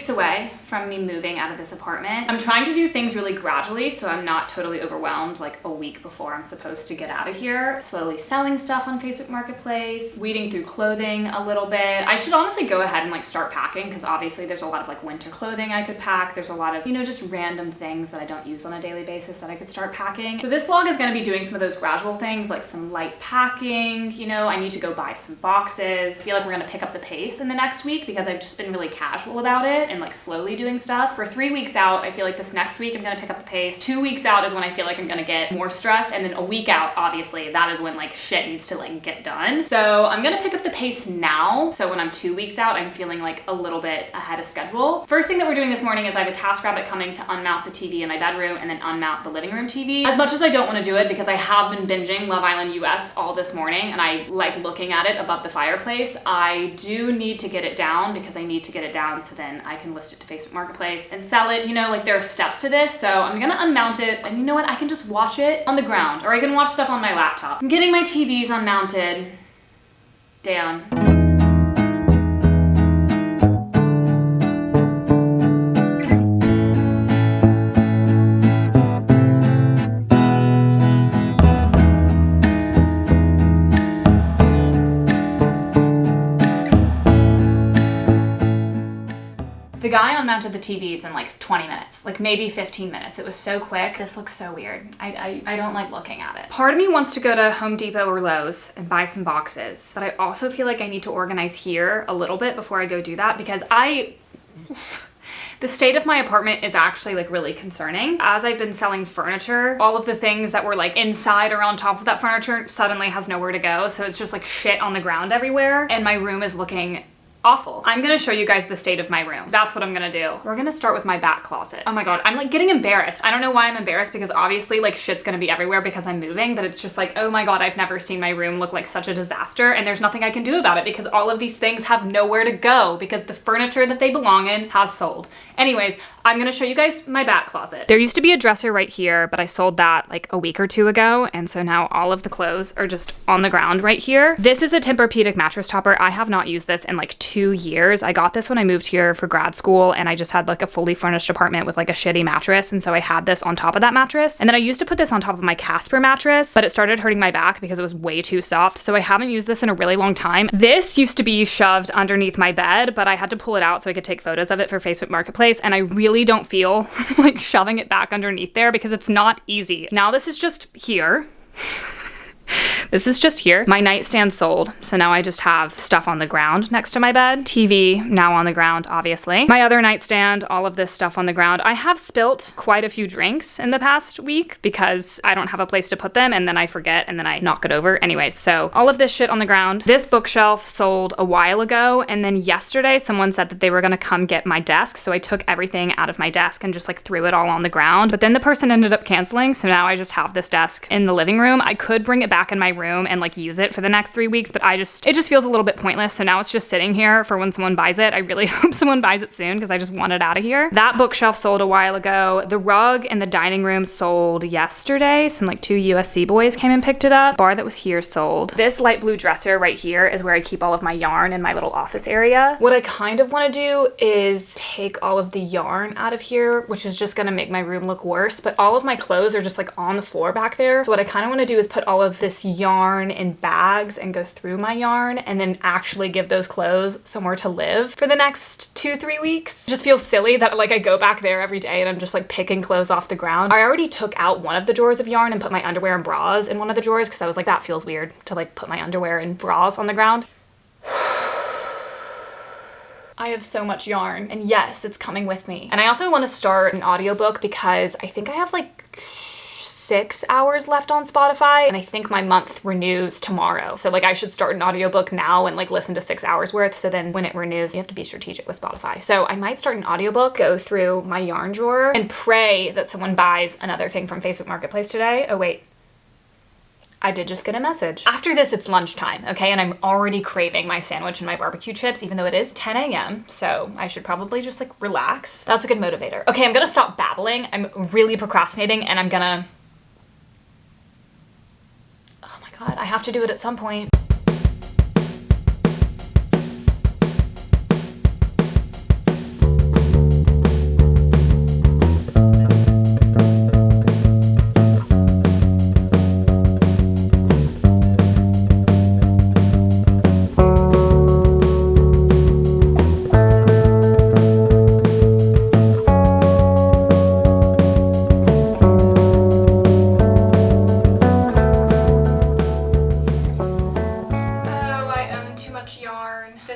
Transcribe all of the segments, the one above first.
weeks away from me moving out of this apartment. I'm trying to do things really gradually so I'm not totally overwhelmed like a week before I'm supposed to get out of here. Slowly selling stuff on Facebook Marketplace, weeding through clothing a little bit. I should honestly go ahead and like start packing because obviously there's a lot of like winter clothing I could pack. There's a lot of, you know, just random things that I don't use on a daily basis that I could start packing. So this vlog is going to be doing some of those gradual things like some light packing, you know, I need to go buy some boxes. I feel like we're going to pick up the pace in the next week because I've just been really casual about it and like slowly doing stuff. For 3 weeks out, I feel like this next week I'm going to pick up the pace. 2 weeks out is when I feel like I'm going to get more stressed, and then a week out, obviously, that is when like shit needs to like get done. So I'm going to pick up the pace now. So when I'm 2 weeks out, I'm feeling like a little bit ahead of schedule. First thing that we're doing this morning is I have a TaskRabbit coming to unmount the TV in my bedroom and then unmount the living room TV. As much as I don't want to do it because I have been binging Love Island US all this morning and I like looking at it above the fireplace, I do need to get it down because I need to get it down so then I can list it to Facebook Marketplace and sell it. You know, like there are steps to this, so I'm gonna unmount it, and you know what, I can just watch it on the ground or I can watch stuff on my laptop. I'm getting my TVs unmounted. Damn. The guy unmounted the TVs in like 20 minutes, like maybe 15 minutes. It was so quick. This looks so weird. I don't like looking at it. Part of me wants to go to Home Depot or Lowe's and buy some boxes, but I also feel like I need to organize here a little bit before I go do that because the state of my apartment is actually like really concerning. As I've been selling furniture, all of the things that were like inside or on top of that furniture suddenly has nowhere to go. So it's just like shit on the ground everywhere. And my room is looking awful. I'm gonna show you guys the state of my room. That's what I'm gonna do. We're gonna start with my back closet. Oh my God, I'm like getting embarrassed. I don't know why I'm embarrassed because obviously like shit's gonna be everywhere because I'm moving, but it's just like, oh my God, I've never seen my room look like such a disaster and there's nothing I can do about it because all of these things have nowhere to go because the furniture that they belong in has sold. Anyways, I'm gonna show you guys my back closet. There used to be a dresser right here, but I sold that like a week or two ago, and so now all of the clothes are just on the ground right here. This is a Tempur-Pedic mattress topper. I have not used this in like 2 years. I got this when I moved here for grad school, and I just had like a fully furnished apartment with like a shitty mattress, and so I had this on top of that mattress. And then I used to put this on top of my Casper mattress, but it started hurting my back because it was way too soft, so I haven't used this in a really long time. This used to be shoved underneath my bed, but I had to pull it out so I could take photos of it for Facebook Marketplace, and I really don't feel like shoving it back underneath there because it's not easy. Now this is just here. This is just here. My nightstand sold, so now I just have stuff on the ground next to my bed. TV now on the ground, obviously. My other nightstand, all of this stuff on the ground. I have spilt quite a few drinks in the past week because I don't have a place to put them and then I forget and then I knock it over. Anyways, so all of this shit on the ground. This bookshelf sold a while ago, and then yesterday someone said that they were gonna come get my desk, so I took everything out of my desk and just like threw it all on the ground. But then the person ended up canceling, so now I just have this desk in the living room. I could bring it back in my room and like use it for the next 3 weeks, but it just feels a little bit pointless. So now it's just sitting here for when someone buys it. I really hope someone buys it soon because I just want it out of here. That bookshelf sold a while ago. The rug in the dining room sold yesterday. Some like 2 USC boys came and picked it up. Bar that was here sold. This light blue dresser right here is where I keep all of my yarn in my little office area. What I kind of want to do is take all of the yarn out of here, which is just going to make my room look worse, but all of my clothes are just like on the floor back there. So what I kind of want to do is put all of this yarn in bags and go through my yarn and then actually give those clothes somewhere to live for the next 2-3 weeks. It just feels silly that like I go back there every day and I'm just like picking clothes off the ground. I already took out one of the drawers of yarn and put my underwear and bras in one of the drawers because I was like, that feels weird to like put my underwear and bras on the ground. I have so much yarn, and yes, it's coming with me. And I also want to start an audiobook because I think I have like 6 hours left on Spotify, and I think my month renews tomorrow. So like I should start an audiobook now and like listen to 6 hours worth, so then when it renews, you have to be strategic with Spotify. So I might start an audiobook, go through my yarn drawer, and pray that someone buys another thing from Facebook Marketplace today. Oh wait, I did just get a message. After this, it's lunchtime, okay? And I'm already craving my sandwich and my barbecue chips, even though it is 10 a.m. So I should probably just like relax. That's a good motivator. Okay, I'm gonna stop babbling. I'm really procrastinating and I'm gonna... Oh my God, I have to do it at some point.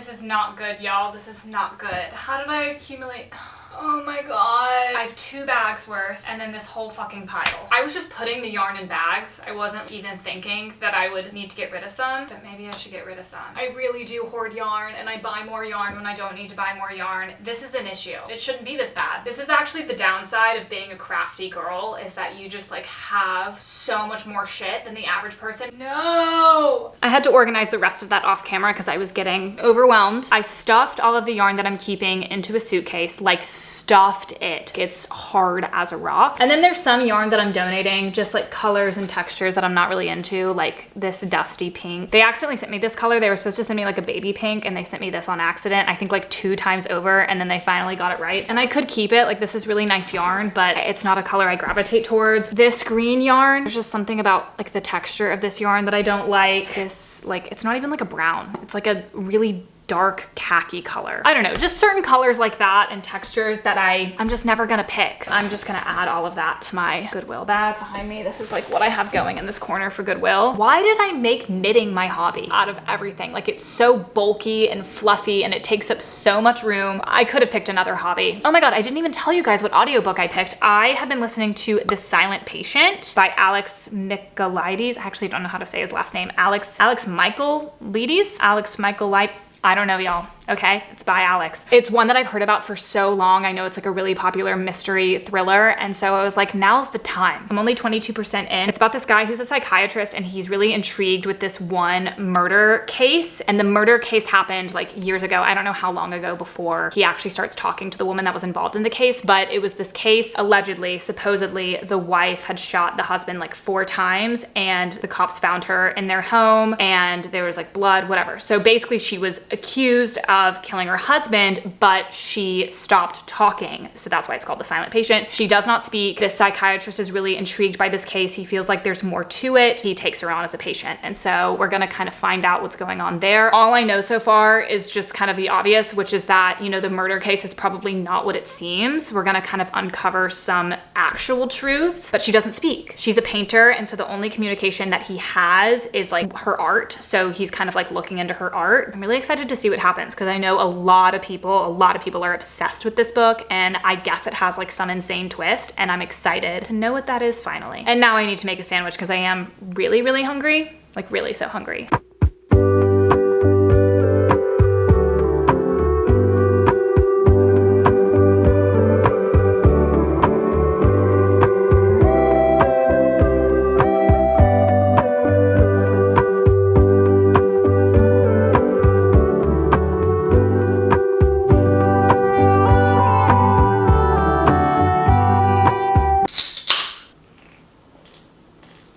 This is not good, y'all. This is not good. How did I accumulate? Oh my god. I have 2 bags worth and then this whole fucking pile. I was just putting the yarn in bags. I wasn't even thinking that I would need to get rid of some, but maybe I should get rid of some. I really do hoard yarn and I buy more yarn when I don't need to buy more yarn. This is an issue. It shouldn't be this bad. This is actually the downside of being a crafty girl, is that you just like have so much more shit than the average person. No! I had to organize the rest of that off camera because I was getting overwhelmed. I stuffed all of the yarn that I'm keeping into a suitcase, like stuffed it. It's hard as a rock. And then there's some yarn that I'm donating, just like colors and textures that I'm not really into, like this dusty pink. They accidentally sent me this color. They were supposed to send me like a baby pink and they sent me this on accident, I think like 2 times over, and then they finally got it right. And I could keep it, like this is really nice yarn, but it's not a color I gravitate towards. This green yarn, there's just something about like the texture of this yarn that I don't like. This, like, it's not even like a brown. It's like a really dark khaki color. I don't know, just certain colors like that and textures that I'm just never gonna pick. I'm just gonna add all of that to my Goodwill bag behind me. This is like what I have going in this corner for Goodwill. Why did I make knitting my hobby out of everything? Like, it's so bulky and fluffy and it takes up so much room. I could have picked another hobby. Oh my God, I didn't even tell you guys what audiobook I picked. I have been listening to The Silent Patient by Alex Michaelides. I actually don't know how to say his last name. Alex Michaelides? Alex Michaelides. I don't know, y'all. Okay, it's by Alex. It's one that I've heard about for so long. I know it's like a really popular mystery thriller. And so I was like, now's the time. I'm only 22% in. It's about this guy who's a psychiatrist and he's really intrigued with this one murder case. And the murder case happened like years ago. I don't know how long ago before he actually starts talking to the woman that was involved in the case, but it was this case, allegedly, supposedly the wife had shot the husband like 4 times and the cops found her in their home and there was like blood, whatever. So basically she was accused of killing her husband, but she stopped talking. So that's why it's called The Silent Patient. She does not speak. This psychiatrist is really intrigued by this case. He feels like there's more to it. He takes her on as a patient. And so we're gonna kind of find out what's going on there. All I know so far is just kind of the obvious, which is that, you know, the murder case is probably not what it seems. We're gonna kind of uncover some actual truths, but she doesn't speak. She's a painter. And so the only communication that he has is like her art. So he's kind of like looking into her art. I'm really excited to see what happens, because I know a lot of people are obsessed with this book, and I guess it has like some insane twist, and I'm excited to know what that is finally. And now I need to make a sandwich because I am really, really hungry, like really so hungry.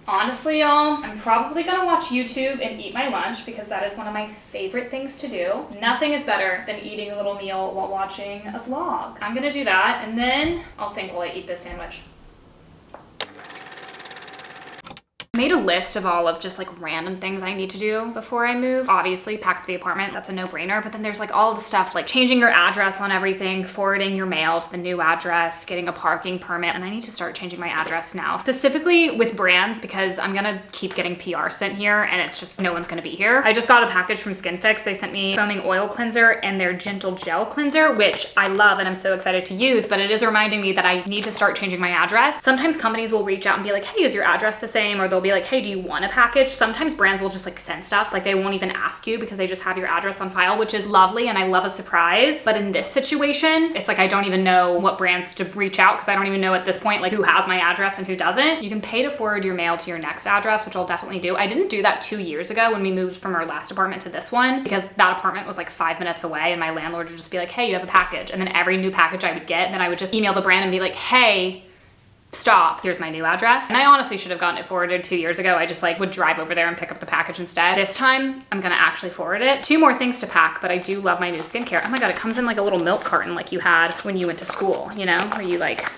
Honestly, y'all, I'm probably gonna watch YouTube and eat my lunch because that is one of my favorite things to do. Nothing is better than eating a little meal while watching a vlog. I'm gonna do that, and then I'll think while I eat this sandwich. I made a list of all of just like random things I need to do before I move. Obviously, pack the apartment, that's a no-brainer, but then there's like all the stuff like changing your address on everything, forwarding your mail to the new address, getting a parking permit, and I need to start changing my address now, specifically with brands, because I'm gonna keep getting PR sent here and it's just no one's gonna be here. I just got a package from Skin Fix. They sent me foaming oil cleanser and their gentle gel cleanser, which I love and I'm so excited to use, but it is reminding me that I need to start changing my address. Sometimes companies will reach out and be like, hey, is your address the same? Or they'll be like, hey, do you want a package? Sometimes brands will just like send stuff, like they won't even ask you because they just have your address on file, which is lovely and I love a surprise. But in this situation, it's like I don't even know what brands to reach out because I don't even know at this point like who has my address and who doesn't. You can pay to forward your mail to your next address, which I'll definitely do. I didn't do that 2 years ago when we moved from our last apartment to this one, because that apartment was like 5 minutes away and my landlord would just be like, hey, you have a package. And then every new package I would get, then I would just email the brand and be like, hey, stop, here's my new address. And I honestly should have gotten it forwarded 2 years ago. I just like would drive over there and pick up the package instead. This time I'm gonna actually forward it. 2 more things to pack, but I do love my new skincare. Oh my God, it comes in like a little milk carton like you had when you went to school, you know, where you like,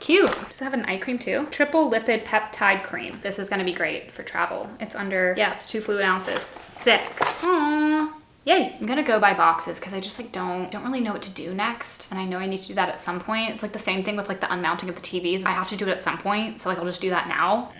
cute. Does it have an eye cream too? Triple lipid peptide cream. This is gonna be great for travel. It's under, yeah, it's 2 fluid ounces. Sick. Aww. Yay. I'm gonna go buy boxes because I just like don't really know what to do next. And I know I need to do that at some point. It's like the same thing with like the unmounting of the TVs. I have to do it at some point. So like I'll just do that now.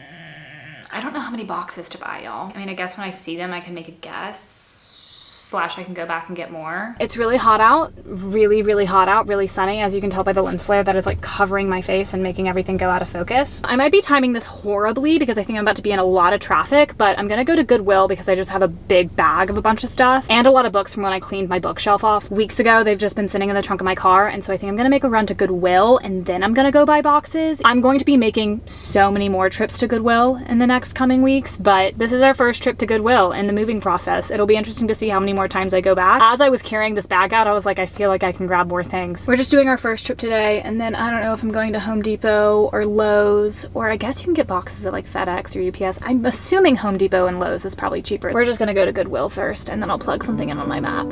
I don't know how many boxes to buy, y'all. I mean, I guess when I see them, I can make a guess. / I can go back and get more. It's really hot out, really, really hot out, really sunny, as you can tell by the lens flare that is like covering my face and making everything go out of focus. I might be timing this horribly because I think I'm about to be in a lot of traffic, but I'm gonna go to Goodwill because I just have a big bag of a bunch of stuff and a lot of books from when I cleaned my bookshelf off weeks ago. They've just been sitting in the trunk of my car, and so I think I'm gonna make a run to Goodwill and then I'm gonna go buy boxes. I'm going to be making so many more trips to Goodwill in the next coming weeks, but this is our first trip to Goodwill in the moving process. It'll be interesting to see how many more times I go back. As I was carrying this bag out, I was like, I feel like I can grab more things. We're just doing our first trip today, and then I don't know if I'm going to Home Depot or Lowe's, or I guess you can get boxes at like FedEx or UPS. I'm assuming Home Depot and Lowe's is probably cheaper. We're just gonna go to Goodwill first, and then I'll plug something in on my map.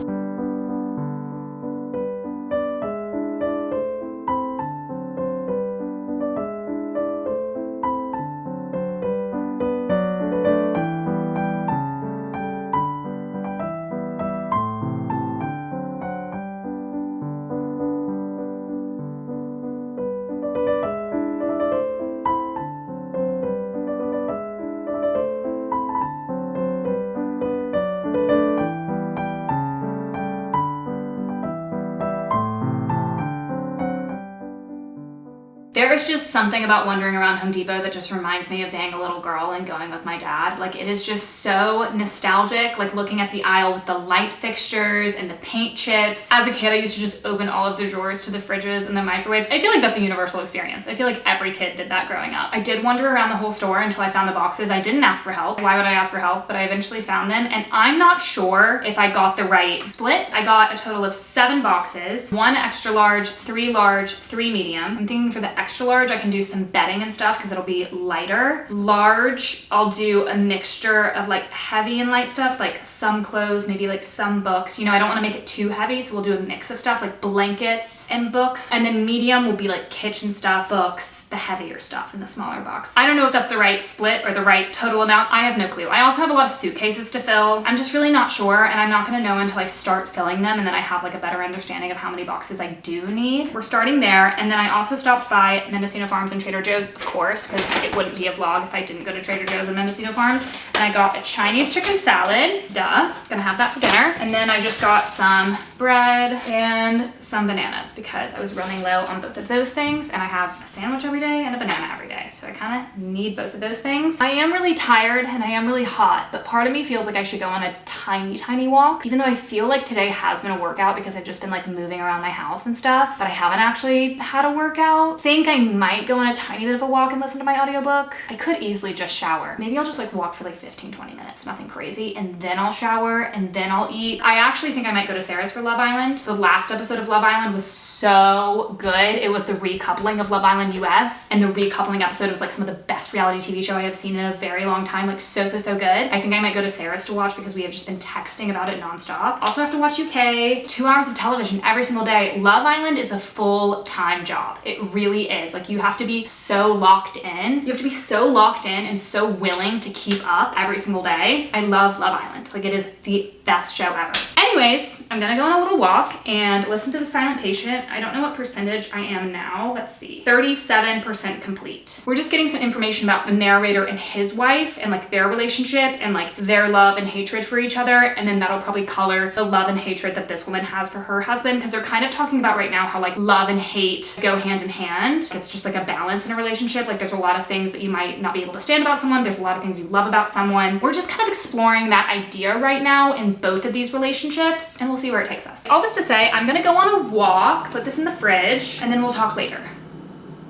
There is just something about wandering around Home Depot that just reminds me of being a little girl and going with my dad. Like, it is just so nostalgic, like looking at the aisle with the light fixtures and the paint chips. As a kid, I used to just open all of the drawers to the fridges and the microwaves. I feel like that's a universal experience. I feel like every kid did that growing up. I did wander around the whole store until I found the boxes. I didn't ask for help. Why would I ask for help? But I eventually found them, and I'm not sure if I got the right split. I got a total of 7 boxes, 1 extra large, 3 large, 3 medium. I'm thinking for the extra large, I can do some bedding and stuff because it'll be lighter. Large, I'll do a mixture of like heavy and light stuff, like some clothes, maybe like some books. You know, I don't want to make it too heavy, so we'll do a mix of stuff like blankets and books. And then medium will be like kitchen stuff, books, the heavier stuff in the smaller box. I don't know if that's the right split or the right total amount. I have no clue. I also have a lot of suitcases to fill. I'm just really not sure, and I'm not going to know until I start filling them, and then I have like a better understanding of how many boxes I do need. We're starting there, and then I also stopped by Mendocino Farms and Trader Joe's, of course, because it wouldn't be a vlog if I didn't go to Trader Joe's and Mendocino Farms. And I got a Chinese chicken salad, duh, gonna have that for dinner. And then I just got some bread and some bananas because I was running low on both of those things, and I have a sandwich every day and a banana every day, so I kind of need both of those things. I am really tired and I am really hot, but part of me feels like I should go on a tiny walk, even though I feel like today has been a workout because I've just been like moving around my house and stuff, but I haven't actually had a workout. Think I might go on a tiny bit of a walk and listen to my audiobook. I could easily just shower. Maybe I'll just like walk for like 15-20 minutes, nothing crazy, and then I'll shower and then I'll eat. I actually think I might go to Sarah's for Love Island. The last episode of Love Island was so good. It was the recoupling of Love Island US, and the recoupling episode was like some of the best reality TV show I have seen in a very long time. Like so good. I think I might go to Sarah's to watch because we have just been texting about it nonstop. Also have to watch UK. 2 hours of television every single day. Love Island is a full-time job. It really is. Like, you have to be so locked in. You have to be so locked in and so willing to keep up every single day. I love Love Island. Like, it is the best show ever. Anyways, I'm gonna go on a little walk and listen to The Silent Patient. I don't know what percentage I am now. Let's see. 37% complete. We're just getting some information about the narrator and his wife and like their relationship and like their love and hatred for each other, and then that'll probably color the love and hatred that this woman has for her husband, because they're kind of talking about right now how like love and hate go hand in hand. It's just like a balance in a relationship. Like, there's a lot of things that you might not be able to stand about someone. There's a lot of things you love about someone. We're just kind of exploring that idea right now in both of these relationships, and we'll see where it takes us. All this to say, I'm gonna go on a walk, put this in the fridge, and then we'll talk later.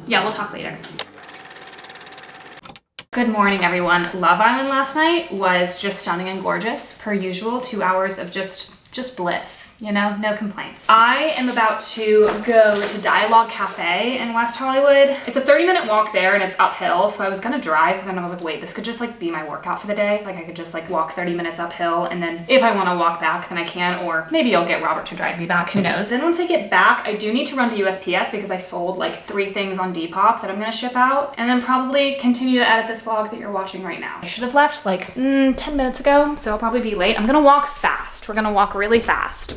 Yeah, we'll talk later. Good morning, everyone. Love Island last night was just stunning and gorgeous, per usual. 2 hours of just bliss, you know, no complaints. I am about to go to Dialogue Cafe in West Hollywood. It's a 30-minute walk there and it's uphill, so I was gonna drive, and then I was like, wait, this could just like be my workout for the day. Like, I could just like walk 30 minutes uphill, and then if I wanna walk back, then I can, or maybe I'll get Robert to drive me back, who knows. Then once I get back, I do need to run to USPS because I sold like 3 things on Depop that I'm gonna ship out, and then probably continue to edit this vlog that you're watching right now. I should have left like 10 minutes ago, so I'll probably be late. I'm gonna walk fast. We're gonna walk really fast.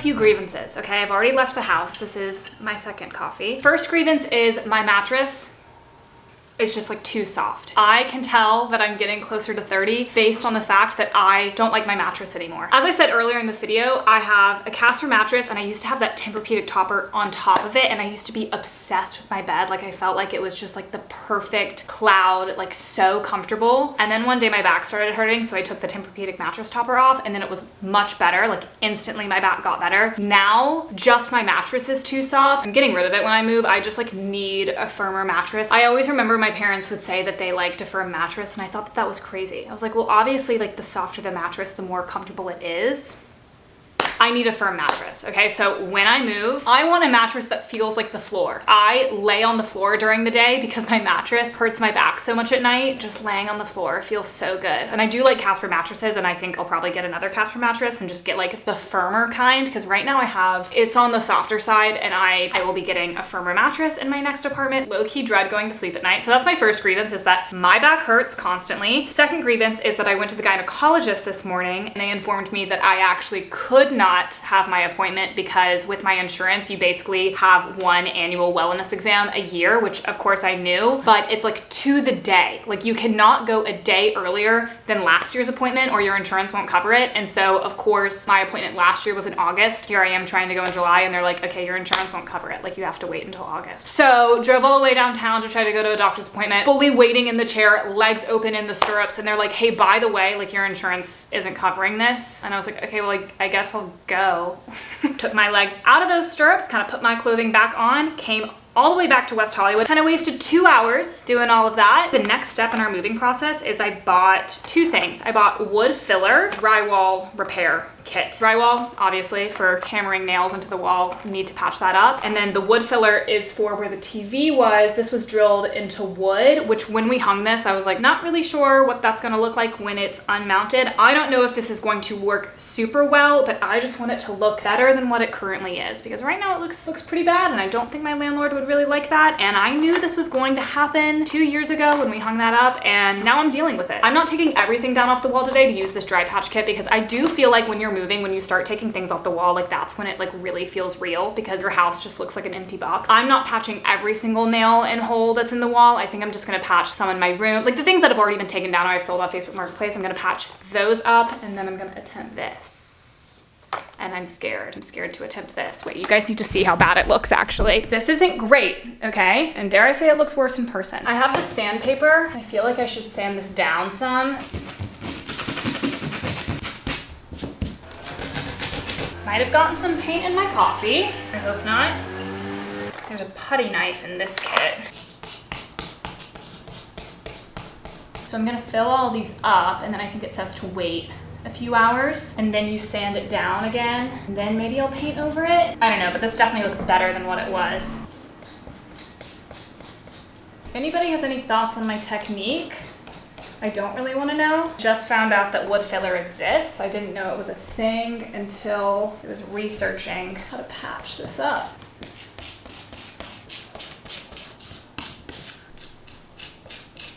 few grievances, okay? I've already left the house. This is my second coffee. First grievance is my mattress. It's just like too soft. I can tell that I'm getting closer to 30 based on the fact that I don't like my mattress anymore. As I said earlier in this video, I have a Casper mattress and I used to have that Tempur-Pedic topper on top of it, and I used to be obsessed with my bed. Like I felt like it was just like the perfect cloud, like so comfortable. And then one day my back started hurting, so I took the Tempur-Pedic mattress topper off, and then it was much better. Like instantly my back got better. Now just my mattress is too soft. I'm getting rid of it when I move. I just like need a firmer mattress. I always remember my parents would say that they liked a firm mattress, and I thought that that was crazy. I was like, well, obviously like the softer the mattress, the more comfortable it is. I need a firm mattress, okay? So when I move, I want a mattress that feels like the floor. I lay on the floor during the day because my mattress hurts my back so much at night. Just laying on the floor feels so good. And I do like Casper mattresses, and I think I'll probably get another Casper mattress and just get like the firmer kind, because right now I have, it's on the softer side, and I will be getting a firmer mattress in my next apartment. Low-key dread going to sleep at night. So that's my first grievance, is that my back hurts constantly. Second grievance is that I went to the gynecologist this morning, and they informed me that I actually could not have my appointment because with my insurance, you basically have one annual wellness exam a year, which of course I knew, but it's like to the day. Like you cannot go a day earlier than last year's appointment or your insurance won't cover it. And so of course my appointment last year was in August. Here I am trying to go in July, and they're like, okay, your insurance won't cover it. Like you have to wait until August. So drove all the way downtown to try to go to a doctor's appointment, fully waiting in the chair, legs open in the stirrups. And they're like, hey, by the way, like your insurance isn't covering this. And I was like, okay, well, like, I guess I'll go. Took my legs out of those stirrups, kind of put my clothing back on, came all the way back to West Hollywood. Kind of wasted 2 hours doing all of that. The next step in our moving process is I bought two things. I bought wood filler, drywall repair kit. Drywall, obviously, for hammering nails into the wall, need to patch that up. And then the wood filler is for where the TV was. This was drilled into wood, which when we hung this, I was like, not really sure what that's gonna look like when it's unmounted. I don't know if this is going to work super well, but I just want it to look better than what it currently is, because right now it looks pretty bad, and I don't think my landlord would really like that. And I knew this was going to happen 2 years ago when we hung that up, and now I'm dealing with it. I'm not taking everything down off the wall today to use this dry patch kit, because I do feel like when you're moving, when you start taking things off the wall, like that's when it like really feels real, because your house just looks like an empty box. I'm not patching every single nail and hole that's in the wall. I think I'm just gonna patch some in my room. Like the things that have already been taken down or I've sold on Facebook Marketplace, I'm gonna patch those up, and then I'm gonna attempt this. And I'm scared. I'm scared to attempt this. Wait, you guys need to see how bad it looks actually. This isn't great, okay? And dare I say it looks worse in person. I have the sandpaper. I feel like I should sand this down some. Might have gotten some paint in my coffee. I hope not. There's a putty knife in this kit. So I'm gonna fill all these up, and then I think it says to wait a few hours, and then you sand it down again, and then maybe I'll paint over it. I don't know, but this definitely looks better than what it was. If anybody has any thoughts on my technique, I don't really want to know. Just found out that wood filler exists. I didn't know it was a thing until I was researching how to patch this up.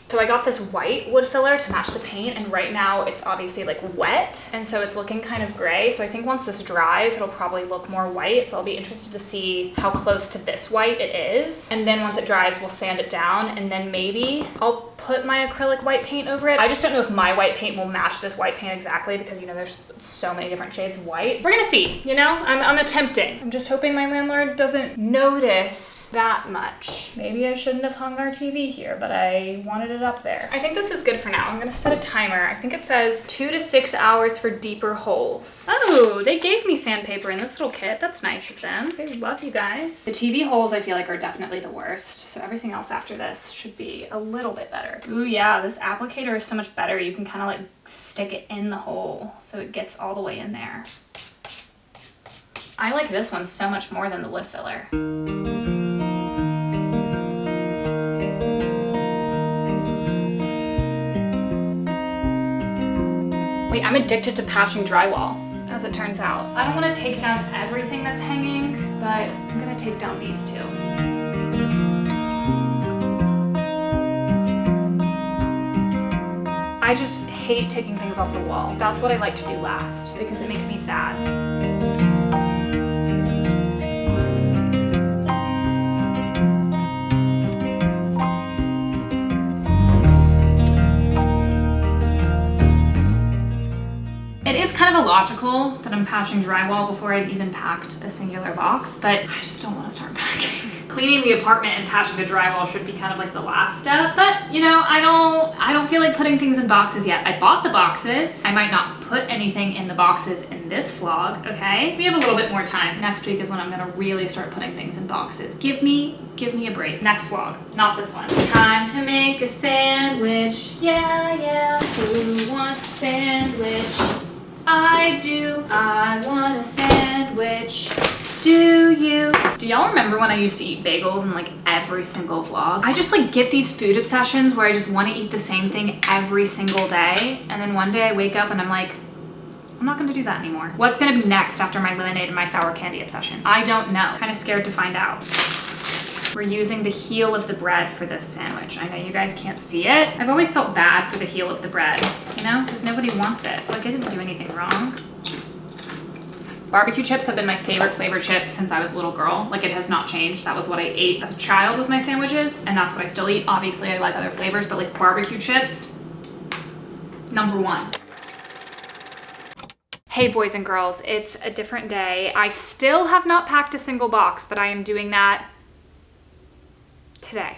So I got this white wood filler to match the paint, and right now it's obviously like wet, and so it's looking kind of gray. So I think once this dries, it'll probably look more white. So I'll be interested to see how close to this white it is. And then once it dries, we'll sand it down, and then maybe I'll put my acrylic white paint over it. I just don't know if my white paint will match this white paint exactly, because you know, there's so many different shades of white. We're gonna see, you know, I'm attempting. I'm just hoping my landlord doesn't notice that much. Maybe I shouldn't have hung our TV here, but I wanted it up there. I think this is good for now. I'm gonna set a timer. I think it says 2 to 6 hours for deeper holes. Oh, they gave me sandpaper in this little kit. That's nice of them. I love you guys. The TV holes I feel like are definitely the worst. So everything else after this should be a little bit better. Ooh yeah, this applicator is so much better. You can kind of like stick it in the hole so it gets all the way in there. I like this one so much more than the wood filler. Wait, I'm addicted to patching drywall, as it turns out. I don't want to take down everything that's hanging, but I'm gonna take down these two. I just hate taking things off the wall. That's what I like to do last, because it makes me sad. It is kind of illogical that I'm patching drywall before I've even packed a singular box, but I just don't want to start packing. Cleaning the apartment and patching the drywall should be kind of like the last step, but you know, I don't feel like putting things in boxes yet. I bought the boxes. I might not put anything in the boxes in this vlog, okay? We have a little bit more time. Next week is when I'm gonna really start putting things in boxes. Give me a break. Next vlog, not this one. Time to make a sandwich. Yeah, who wants a sandwich? I do. I want a sandwich. Do you? Do y'all remember when I used to eat bagels in like every single vlog? I just like get these food obsessions where I just want to eat the same thing every single day. And then one day I wake up and I'm like, I'm not gonna do that anymore. What's gonna be next after my lemonade and my sour candy obsession? I don't know. Kind of scared to find out. We're using the heel of the bread for this sandwich. I know you guys can't see it. I've always felt bad for the heel of the bread, you know, because nobody wants it. Like I didn't do anything wrong. Barbecue chips have been my favorite flavor chip since I was a little girl. Like it has not changed. That was what I ate as a child with my sandwiches, and that's what I still eat. Obviously I like other flavors, but like barbecue chips, #1. Hey boys and girls, it's a different day. I still have not packed a single box, but I am doing that today.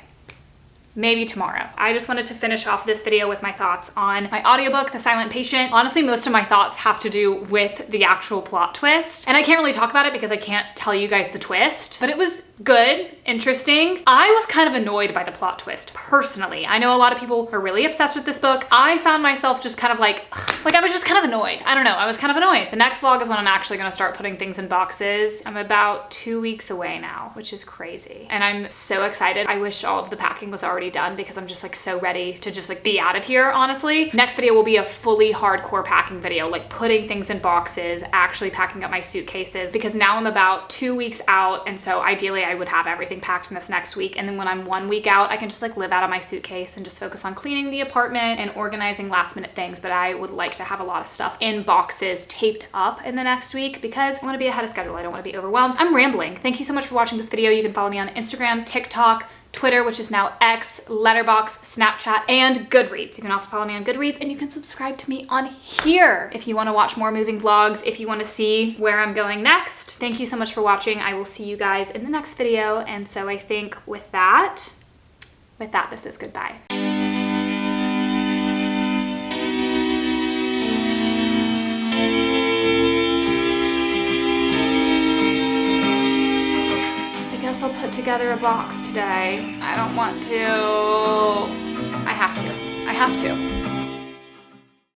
Maybe tomorrow. I just wanted to finish off this video with my thoughts on my audiobook, The Silent Patient. Honestly, most of my thoughts have to do with the actual plot twist. And I can't really talk about it because I can't tell you guys the twist, but it was good, interesting. I was kind of annoyed by the plot twist, personally. I know a lot of people are really obsessed with this book. I found myself just kind of like I was just kind of annoyed. I don't know, I was kind of annoyed. The next vlog is when I'm actually gonna start putting things in boxes. I'm about 2 weeks away now, which is crazy. And I'm so excited. I wish all of the packing was already done because I'm just like so ready to just like be out of here, honestly. Next video will be a fully hardcore packing video, like putting things in boxes, actually packing up my suitcases, because now I'm about 2 weeks out, and so ideally I would have everything packed in this next week, and then when I'm 1 week out, I can just like live out of my suitcase and just focus on cleaning the apartment and organizing last minute things. But I would like to have a lot of stuff in boxes taped up in the next week because I want to be ahead of schedule. I don't want to be overwhelmed. I'm rambling. Thank you so much for watching this video. You can follow me on Instagram, TikTok, Twitter, which is now X, Letterboxd, Snapchat, and Goodreads. You can also follow me on Goodreads, and you can subscribe to me on here if you want to watch more moving vlogs, if you want to see where I'm going next. Thank you so much for watching. I will see you guys in the next video. And so I think with that, this is goodbye. I'll put together a box today. I don't want to. I have to.